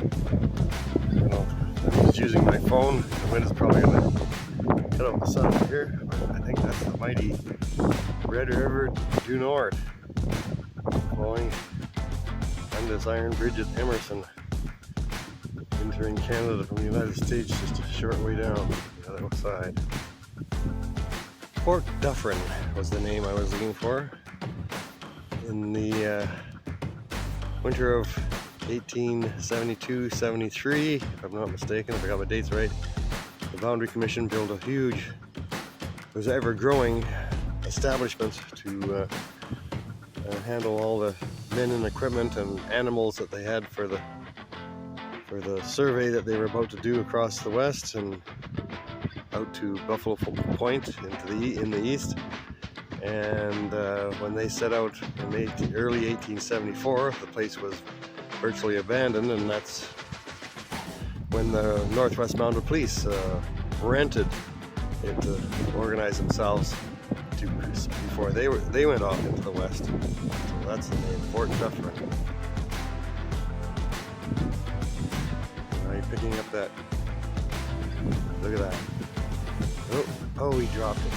I'm just using my phone. The wind is probably going to cut out the sun here. I think that's the mighty Red River du Nord flowing on this iron bridge at Emerson, entering Canada from the United States just a short way down the other side. Fort Dufferin was the name I was looking for. In the winter of 1872-73, if I'm not mistaken, if I got my dates right, the Boundary Commission built a huge, it was ever-growing establishment to handle all the men and equipment and animals that they had for the survey that they were about to do across the west and out to Buffalo Point in the east. And when they set out in early 1874, the place was virtually abandoned, and that's when the Northwest Mounted Police rented it to organize themselves before they went off into the west. So that's the name, Fort Dufferin. Are you picking up that? Look at that. Oh, he dropped it.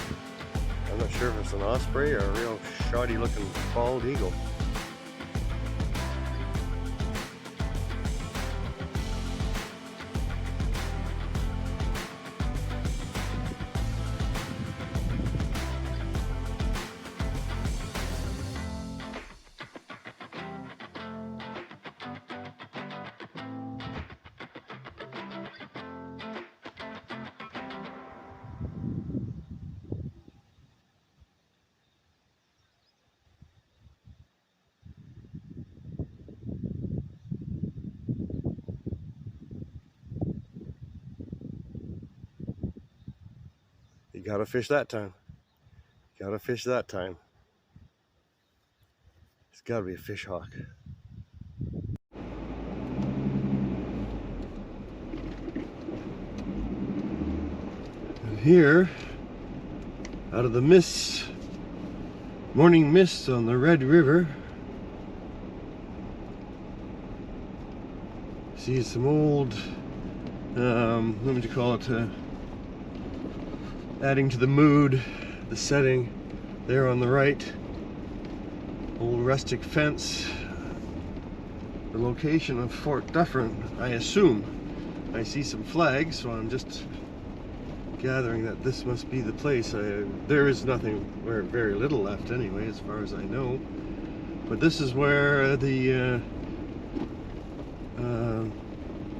I'm not sure if it's an osprey or a real shoddy looking bald eagle. You gotta fish that time. Gotta fish that time. It's gotta be a fish hawk. And here, out of the mists, morning mists on the Red River, see some old, what would you call it? Adding to the mood, the setting there on the right, old rustic fence, the location of Fort Dufferin, I assume. I see some flags, so I'm just gathering that this must be the place. There is nothing, very little left anyway, as far as I know, but this is where the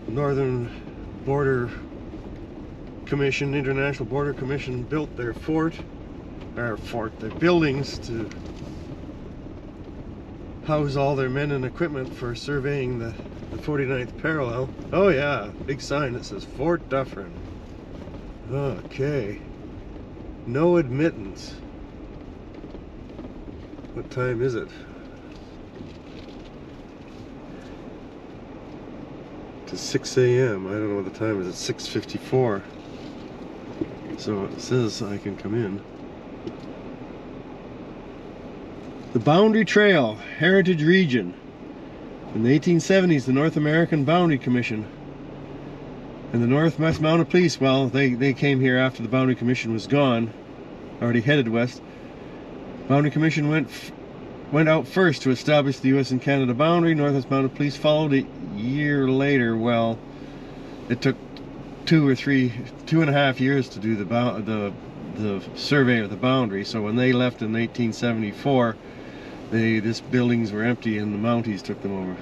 Northern Border Commission, International Border Commission, built their their buildings to house all their men and equipment for surveying the 49th parallel. Oh yeah, big sign that says Fort Dufferin. Okay. No admittance. What time is it? It's 6 a.m. I don't know what the time is. It's 6:54. So it says I can come in. The Boundary Trail, Heritage Region. In the 1870s, the North American Boundary Commission and the Northwest Mounted Police, well, they came here after the Boundary Commission was gone, already headed west. Boundary Commission went out first to establish the U.S. and Canada boundary. Northwest Mounted Police followed a year later. Well, it took 2.5 years to do the survey of the boundary. So when they left in 1874, these buildings were empty and the Mounties took them over.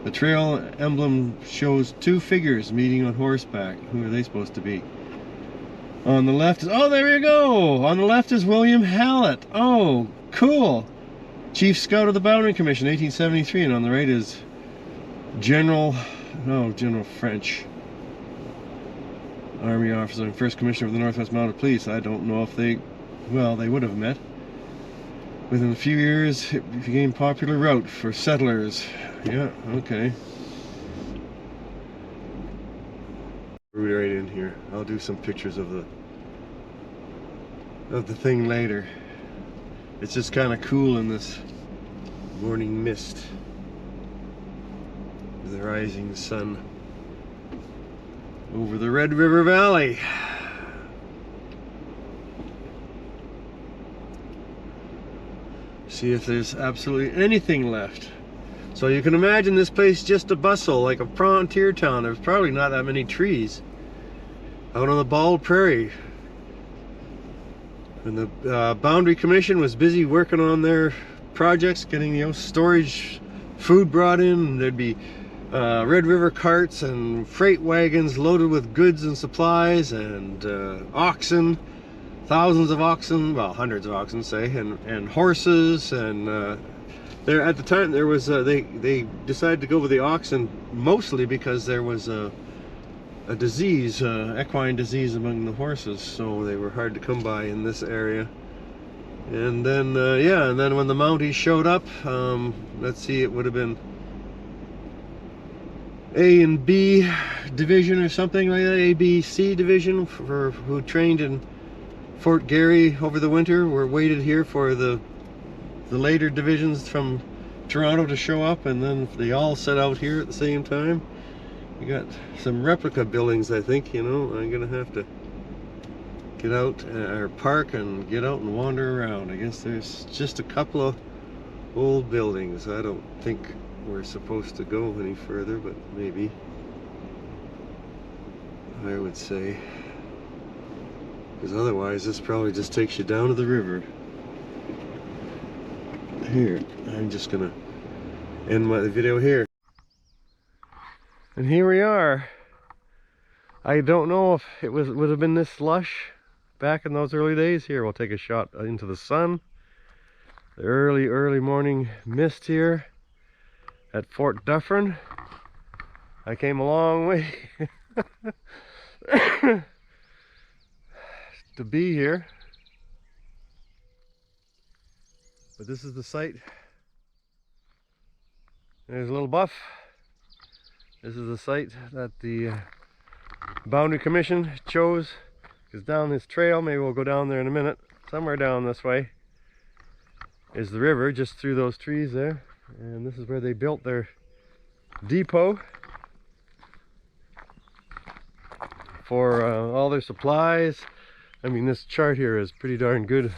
The trail emblem shows two figures meeting on horseback. Who are they supposed to be? On the left is, oh, there you go! On the left is William Hallett. Oh, cool! Chief Scout of the Boundary Commission, 1873. And on the right is General French, Army officer and first commissioner of the Northwest Mounted Police. I don't know if they would have met. Within a few years, it became a popular route for settlers. Yeah, okay. Right in here. I'll do some pictures of the thing later. It's just kind of cool in this morning mist. The rising sun over the Red River Valley. See if there's absolutely anything left. So you can imagine this place just a bustle, like a frontier town. There's probably not that many trees out on the bald prairie. And the Boundary Commission was busy working on their projects, getting, you know, storage, food brought in. And there'd be Red River carts and freight wagons loaded with goods and supplies, and oxen, thousands of oxen, well, hundreds of oxen, say, and horses. And there at the time there was they decided to go with the oxen mostly because there was a disease, equine disease among the horses, so they were hard to come by in this area. And then yeah, and then when the Mounties showed up, let's see, it would have been A and B division or something like that, A, B, C division, for who trained in Fort Garry over the winter, were waited here for the later divisions from Toronto to show up, and then they all set out here at the same time. We got some replica buildings, I think, you know. I'm gonna have to get out or park and get out and wander around. I guess there's just a couple of old buildings. I don't think we're supposed to go any further, but maybe, I would say, because otherwise this probably just takes you down to the river. Here, I'm just gonna end my video here. And here we are. I don't know if it would have been this lush back in those early days. Here, we'll take a shot into the sun. The early morning mist here at Fort Dufferin. I came a long way to be here. But this is the site. There's a little buff. This is the site that the Boundary Commission chose. Because down this trail, maybe we'll go down there in a minute, somewhere down this way is the river, just through those trees there. And this is where they built their depot for all their supplies. I mean, this chart here is pretty darn good.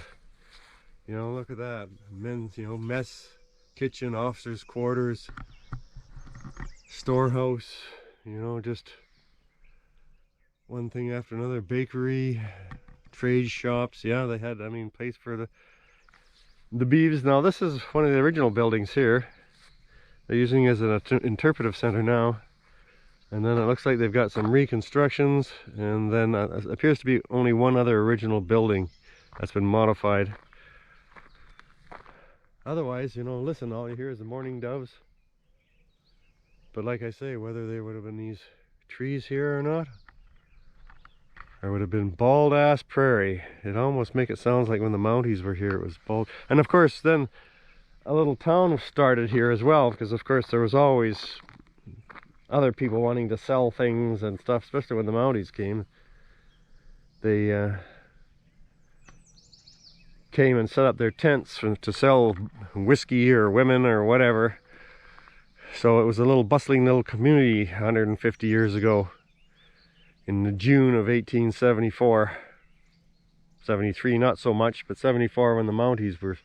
You know, look at that. Men's, you know, mess, kitchen, officers' quarters, storehouse, you know, just one thing after another. Bakery, trade shops. Yeah, they had, I mean, place for the beeves. Now, this is one of the original buildings here. They're using it as an interpretive center now. And then it looks like they've got some reconstructions. And then it appears to be only one other original building that's been modified. Otherwise, you know, listen, all you hear is the mourning doves. But like I say, whether there would have been these trees here or not, or would have been bald ass prairie. It almost make it sound like when the Mounties were here, it was bald. And of course, then a little town started here as well, because of course there was always other people wanting to sell things and stuff, especially when the Mounties came. They came and set up their tents to sell whiskey or women or whatever. So it was a little bustling little community 150 years ago in the June of 1874. 73 not so much, but 74 when the Mounties were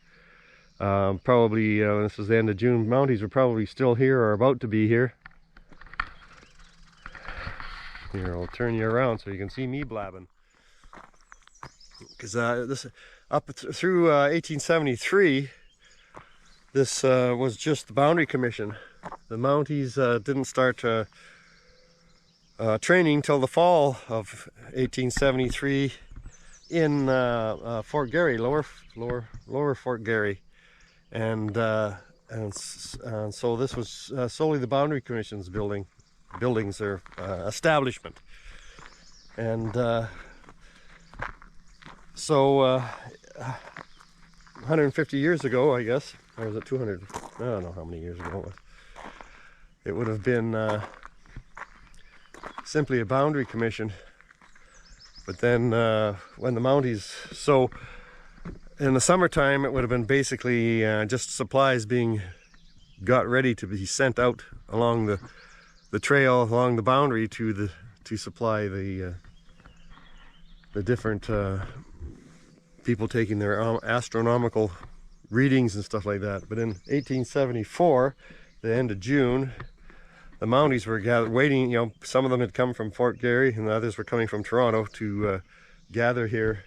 probably, this is the end of June, Mounties were probably still here or about to be here. Here, I'll turn you around so you can see me blabbing. Because this up through 1873, this was just the Boundary Commission. The Mounties didn't start training till the fall of 1873 in Fort Garry, lower Fort Garry, and so this was solely the Boundary Commission's buildings or establishment. And so 150 years ago, I guess, or was it 200? I don't know how many years ago it was. It would have been simply a Boundary Commission. But then when the Mounties, so in the summertime, it would have been basically just supplies being got ready to be sent out along the trail along the boundary to supply the different people taking their astronomical readings and stuff like that. But in 1874, the end of June, the Mounties were waiting. You know, some of them had come from Fort Garry, and the others were coming from Toronto to gather here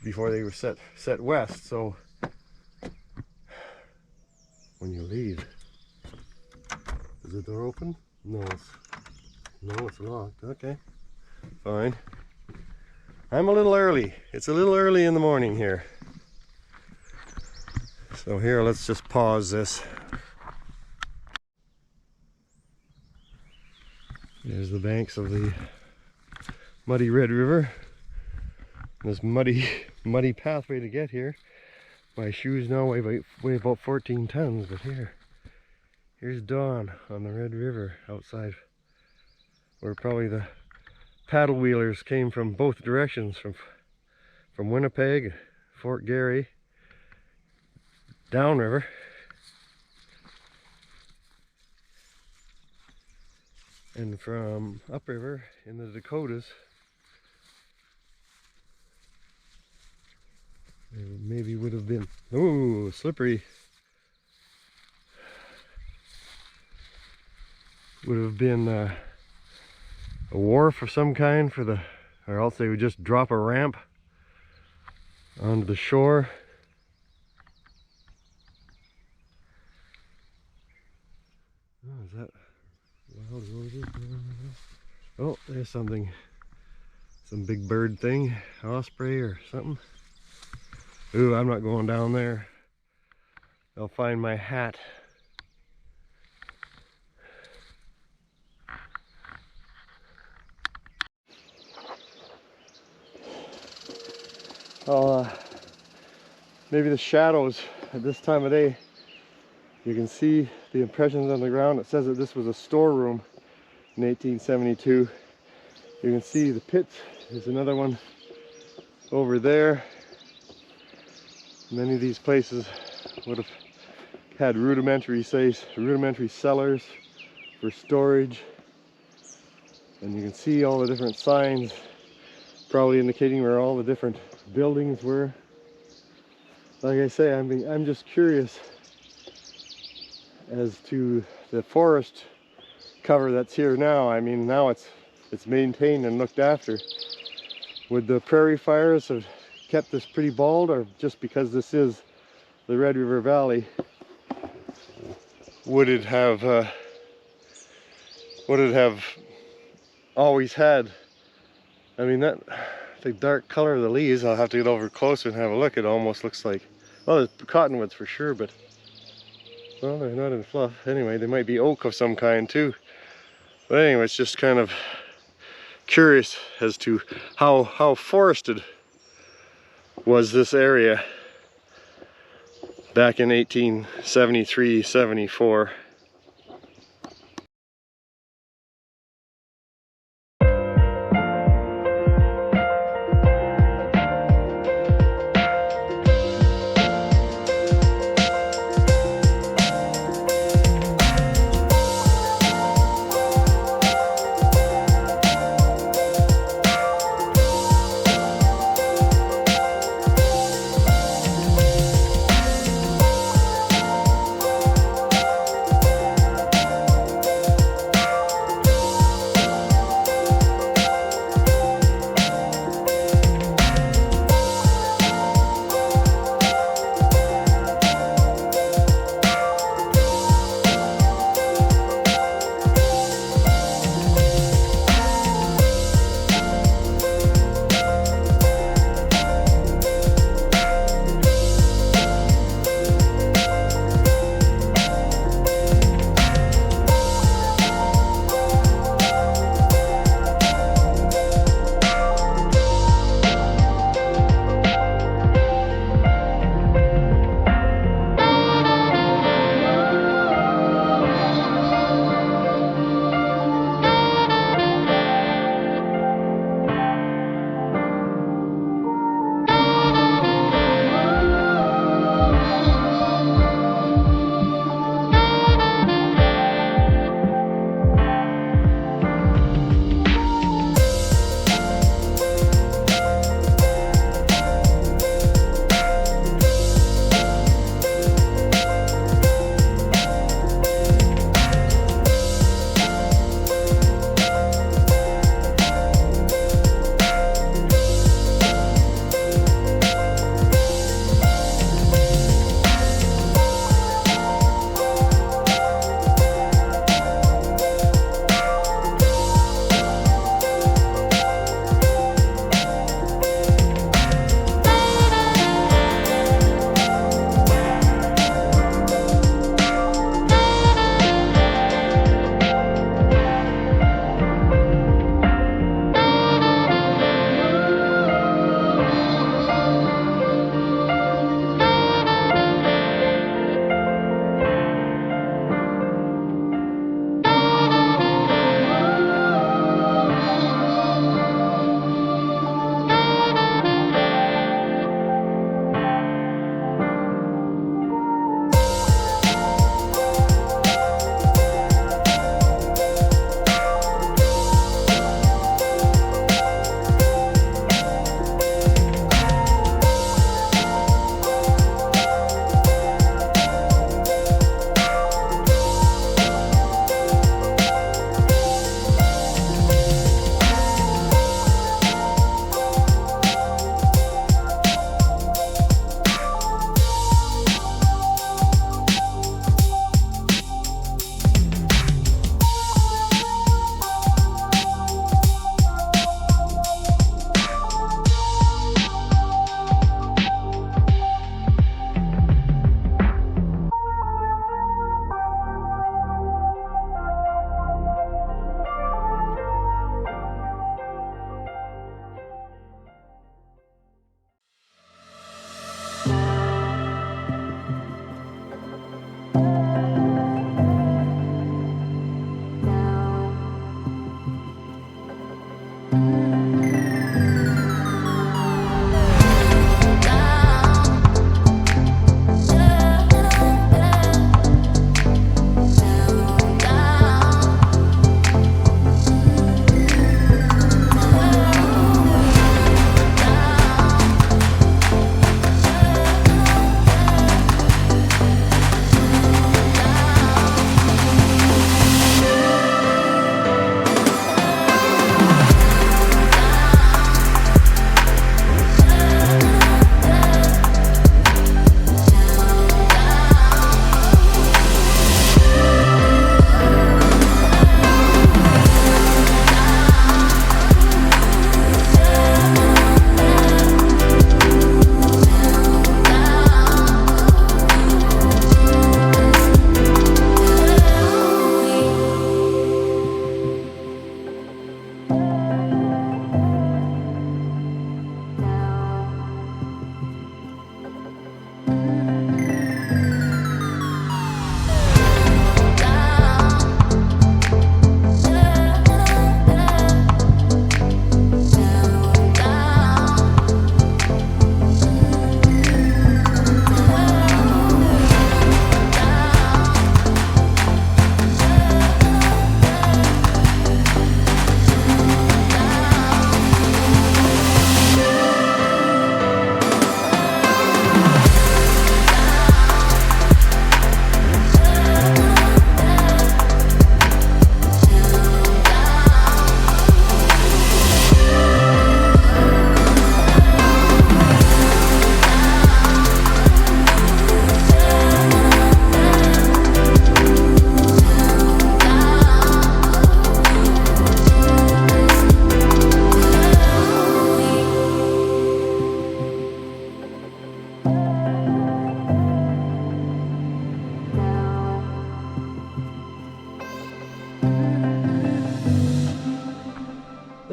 before they were set west. So when you leave, is the door open? No, it's locked. Okay, fine. I'm a little early. It's a little early in the morning here. So here, let's just pause this. There's the banks of the muddy Red River. This muddy pathway to get here. My shoes now weigh about 14 tons, but here's dawn on the Red River outside, where probably the paddle wheelers came from both directions, from Winnipeg, Fort Garry, downriver. And from upriver in the Dakotas. There maybe would have been, oh, slippery. Would have been a wharf of some kind for the, or else they would just drop a ramp onto the shore. Oh, is that wild roses? Oh, there's something, some big bird thing, osprey or something. Ooh, I'm not going down there. I'll find my hat. Maybe the shadows at this time of day, you can see the impressions on the ground. It says that this was a storeroom in 1872. You can see the pit. There's another one over there. Many of these places would have had rudimentary cellars for storage. And you can see all the different signs, probably indicating where all the different buildings were. Like I say, I'm just curious as to the forest cover that's here now. I mean, now it's maintained and looked after. Would the prairie fires have kept this pretty bald, or just because this is the Red River Valley, would it have always had, I mean, that the dark color of the leaves, I'll have to get over closer and have a look. It almost looks like, well, there's cottonwoods for sure, but well, they're not in fluff. Anyway, they might be oak of some kind too. But anyway, it's just kind of curious as to how forested was this area back in 1873-74.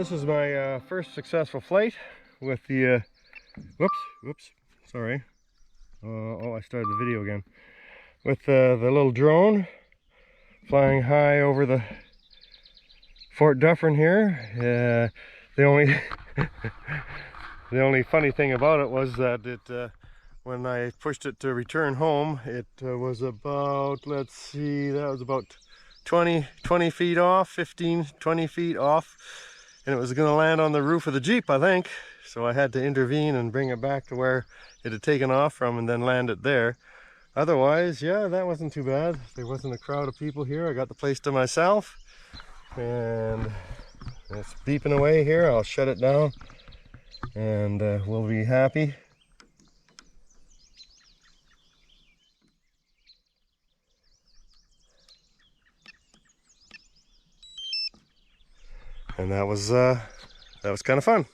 This is my first successful flight with the, whoops, sorry. Oh, I started the video again. With the little drone flying high over the Fort Dufferin here. The only the only funny thing about it was that it when I pushed it to return home, it was about, let's see, that was about 20 feet off, 15, 20 feet off, and it was going to land on the roof of the Jeep, I think. So I had to intervene and bring it back to where it had taken off from and then land it there. Otherwise, yeah, that wasn't too bad. There wasn't a crowd of people here. I got the place to myself, and it's beeping away here. I'll shut it down and we'll be happy. And that was kind of fun.